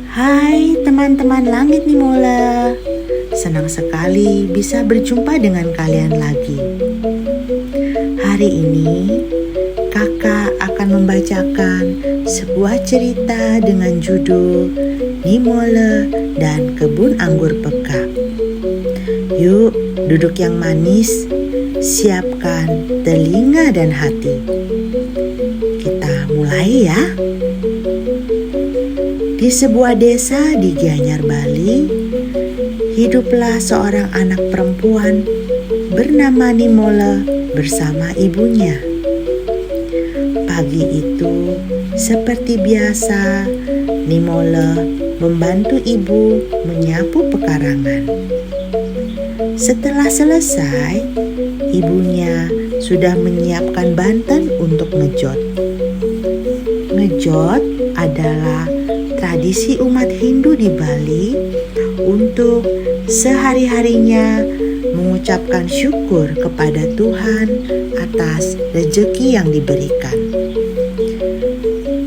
Hai teman-teman langit Nimola, senang sekali bisa berjumpa dengan kalian lagi. Hari ini kakak akan membacakan sebuah cerita dengan judul Nimola dan Kebun Anggur Peka. Yuk duduk yang manis, siapkan telinga dan hati. Kita mulai ya. Di sebuah desa di Gianyar, Bali, hiduplah seorang anak perempuan bernama Nimola bersama ibunya. Pagi itu, seperti biasa, Nimola membantu ibu menyapu pekarangan. Setelah selesai, ibunya sudah menyiapkan banten untuk ngejot. Ngejot adalah tradisi umat Hindu di Bali untuk sehari-harinya mengucapkan syukur kepada Tuhan atas rezeki yang diberikan.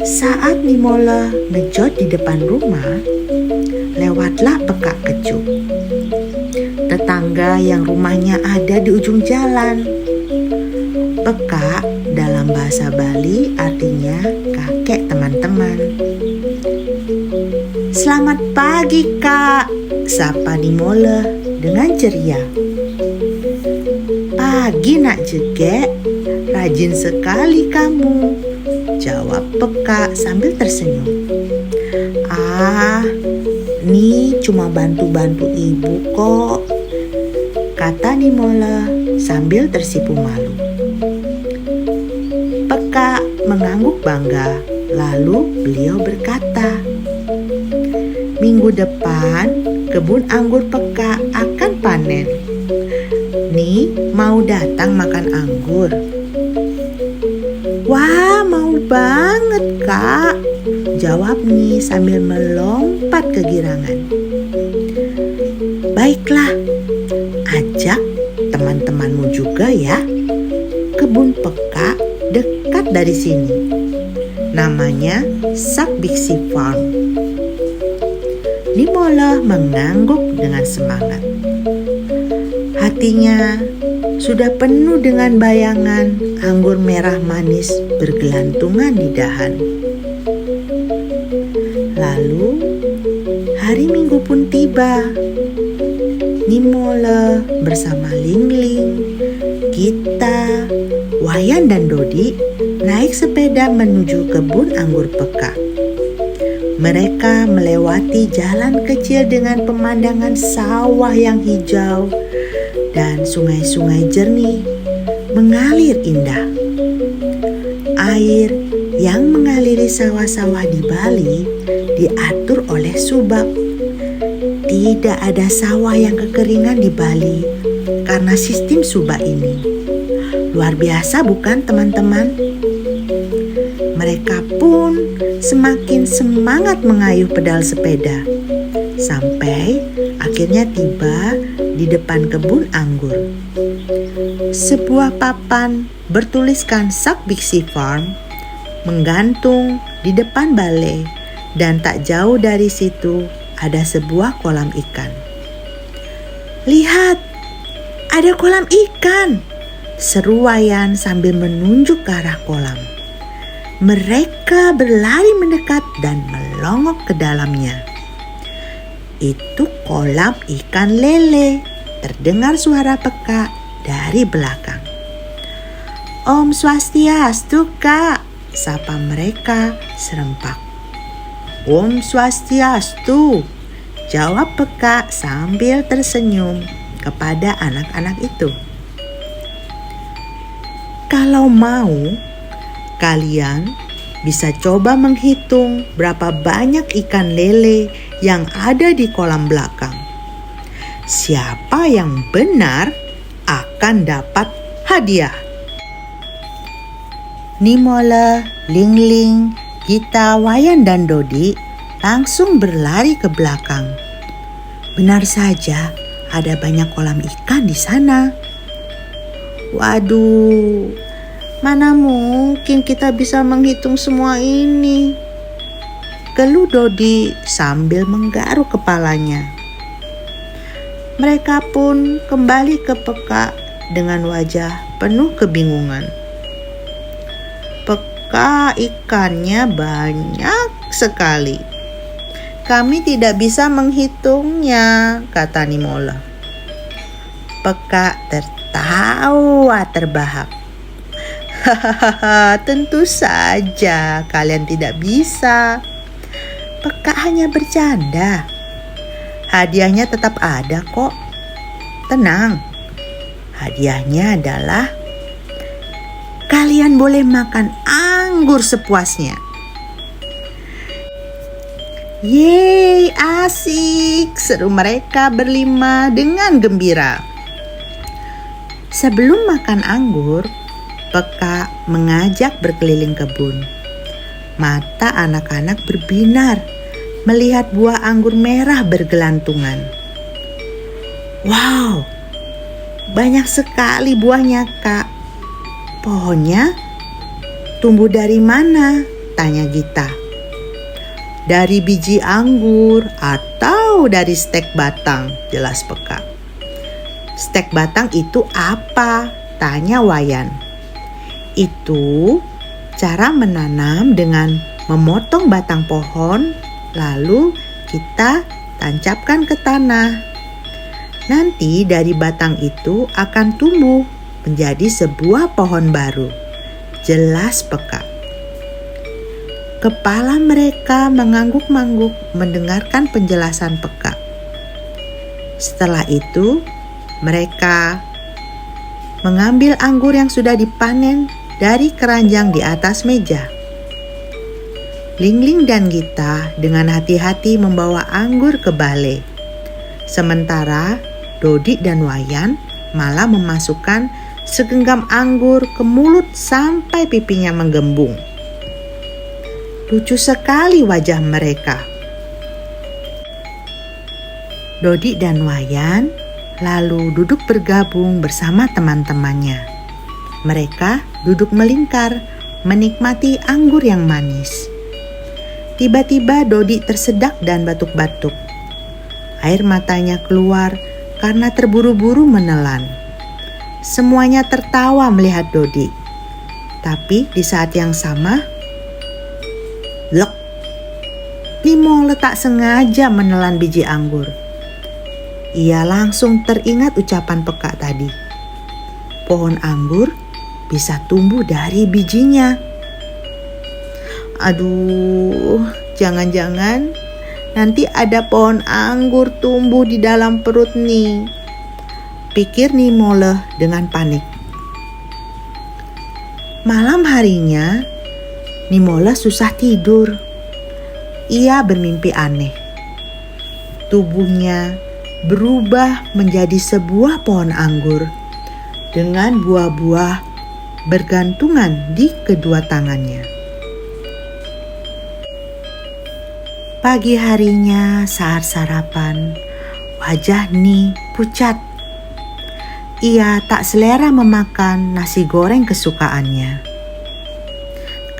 Saat Nimola ngejot di depan rumah, lewatlah Peka Kejuk, tetangga yang rumahnya ada di ujung jalan. Peka dalam bahasa Bali artinya kakek teman-teman. Selamat pagi kak, sapa Nimola dengan ceria. Pagi nak Jegek, rajin sekali kamu, jawab Peka sambil tersenyum. Ini cuma bantu-bantu ibu kok, kata Nimola sambil tersipu malu. Peka mengangguk bangga, lalu beliau berkata, minggu depan kebun anggur Peka akan panen. Nih mau datang makan anggur? Wah, mau banget kak, jawab Ni sambil melompat kegirangan. Baiklah, ajak teman-temanmu juga ya. Kebun Peka dekat dari sini. Namanya Sakbiksi Farm. Nimola mengangguk dengan semangat. Hatinya sudah penuh dengan bayangan anggur merah manis bergelantungan di dahan. Lalu hari Minggu pun tiba. Nimola bersama Lingling, Gita, Wayan dan Dodi naik sepeda menuju kebun anggur Peka. Mereka melewati jalan kecil dengan pemandangan sawah yang hijau dan sungai-sungai jernih mengalir indah. Air yang mengaliri sawah-sawah di Bali diatur oleh subak. Tidak ada sawah yang kekeringan di Bali karena sistem subak ini. Luar biasa bukan teman-teman? Mereka pun semakin semangat mengayuh pedal sepeda sampai akhirnya tiba di depan kebun anggur. Sebuah papan bertuliskan Sakbiksi Farm menggantung di depan balai dan tak jauh dari situ ada sebuah kolam ikan. Lihat, ada kolam ikan, seru Wayan sambil menunjuk ke arah kolam. Mereka berlari mendekat dan melongok ke dalamnya. Itu kolam ikan lele, terdengar suara Peka dari belakang. Om Swastiastu kak, sapa mereka serempak. Om Swastiastu, jawab Peka sambil tersenyum kepada anak-anak itu. Kalau mau, kalian bisa coba menghitung berapa banyak ikan lele yang ada di kolam belakang. Siapa yang benar akan dapat hadiah. Nimola, Lingling, Gita, Wayan dan Dodi langsung berlari ke belakang. Benar saja, ada banyak kolam ikan di sana. Waduh, mana mungkin kita bisa menghitung semua ini? Keluh Dodi sambil menggaruk kepalanya. Mereka pun kembali ke Peka dengan wajah penuh kebingungan. Peka, ikannya banyak sekali. Kami tidak bisa menghitungnya, kata Nimola. Peka tertawa terbahak. Hahaha, tentu saja kalian tidak bisa. Peka hanya bercanda. Hadiahnya tetap ada kok. Tenang. Hadiahnya adalah kalian boleh makan anggur sepuasnya. Yeay, asik, seru mereka berlima dengan gembira. Sebelum makan anggur, Peka mengajak berkeliling kebun. Mata anak-anak berbinar melihat buah anggur merah bergelantungan. Wow, banyak sekali buahnya, Kak. Pohonnya tumbuh dari mana? Tanya Gita. Dari biji anggur atau dari stek batang, jelas Peka. Stek batang itu apa? Tanya Wayan. Itu cara menanam dengan memotong batang pohon, lalu kita tancapkan ke tanah. Nanti dari batang itu akan tumbuh menjadi sebuah pohon baru, jelas Peka. Kepala mereka mengangguk-angguk mendengarkan penjelasan Peka. Setelah itu, mereka mengambil anggur yang sudah dipanen dari keranjang di atas meja. Lingling dan Gita dengan hati-hati membawa anggur ke balai. Sementara Dodi dan Wayan malah memasukkan segenggam anggur ke mulut sampai pipinya menggembung. Lucu sekali wajah mereka. Dodi dan Wayan lalu duduk bergabung bersama teman-temannya. Mereka duduk melingkar, menikmati anggur yang manis. Tiba-tiba Dodi tersedak dan batuk-batuk. Air matanya keluar karena terburu-buru menelan. Semuanya tertawa melihat Dodi. Tapi di saat yang sama, lek, Nimola tak sengaja menelan biji anggur. Ia langsung teringat ucapan Peka tadi. Pohon anggur bisa tumbuh dari bijinya. Aduh, jangan-jangan nanti ada pohon anggur tumbuh di dalam perut nih, pikir Nimola dengan panik. Malam harinya, Nimola susah tidur. Ia bermimpi aneh. Tubuhnya berubah menjadi sebuah pohon anggur dengan buah-buah bergantungan di kedua tangannya. Pagi harinya saat sarapan, wajah Ni pucat. Ia tak selera memakan nasi goreng kesukaannya.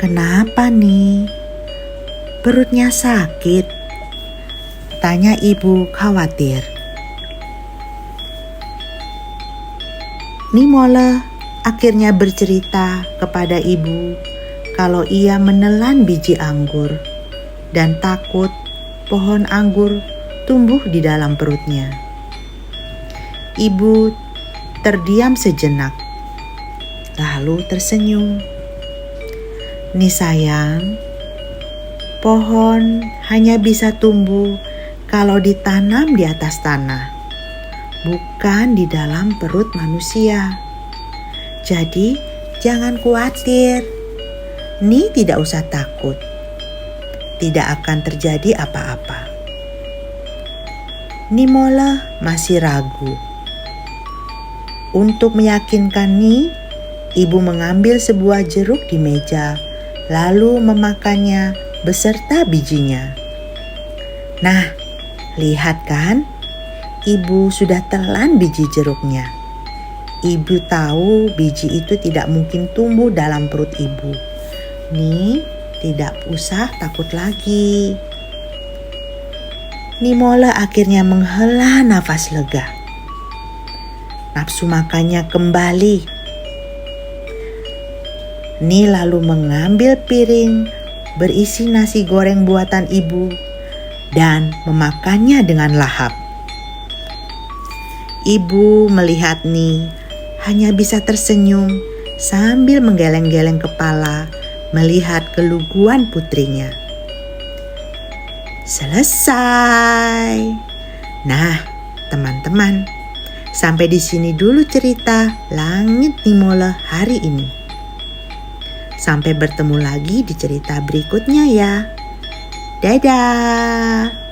Kenapa Ni? Perutnya sakit? Tanya ibu khawatir. Nimola akhirnya bercerita kepada ibu kalau ia menelan biji anggur dan takut pohon anggur tumbuh di dalam perutnya. Ibu terdiam sejenak, lalu tersenyum. Ni sayang, pohon hanya bisa tumbuh kalau ditanam di atas tanah, bukan di dalam perut manusia. Jadi jangan khawatir, Ni tidak usah takut. Tidak akan terjadi apa-apa. Nimola masih ragu. Untuk meyakinkan Ni, ibu mengambil sebuah jeruk di meja, lalu memakannya beserta bijinya. Nah, lihat kan? Ibu sudah telan biji jeruknya. Ibu tahu biji itu tidak mungkin tumbuh dalam perut ibu. Ni tidak usah takut lagi. Nimole akhirnya menghela nafas lega. Nafsu makannya kembali. Ni lalu mengambil piring berisi nasi goreng buatan ibu dan memakannya dengan lahap. Ibu melihat Ni hanya bisa tersenyum sambil menggeleng-geleng kepala melihat keluguan putrinya. Selesai. Nah, teman-teman, sampai di sini dulu cerita Langit Nimole hari ini. Sampai bertemu lagi di cerita berikutnya ya. Dadah.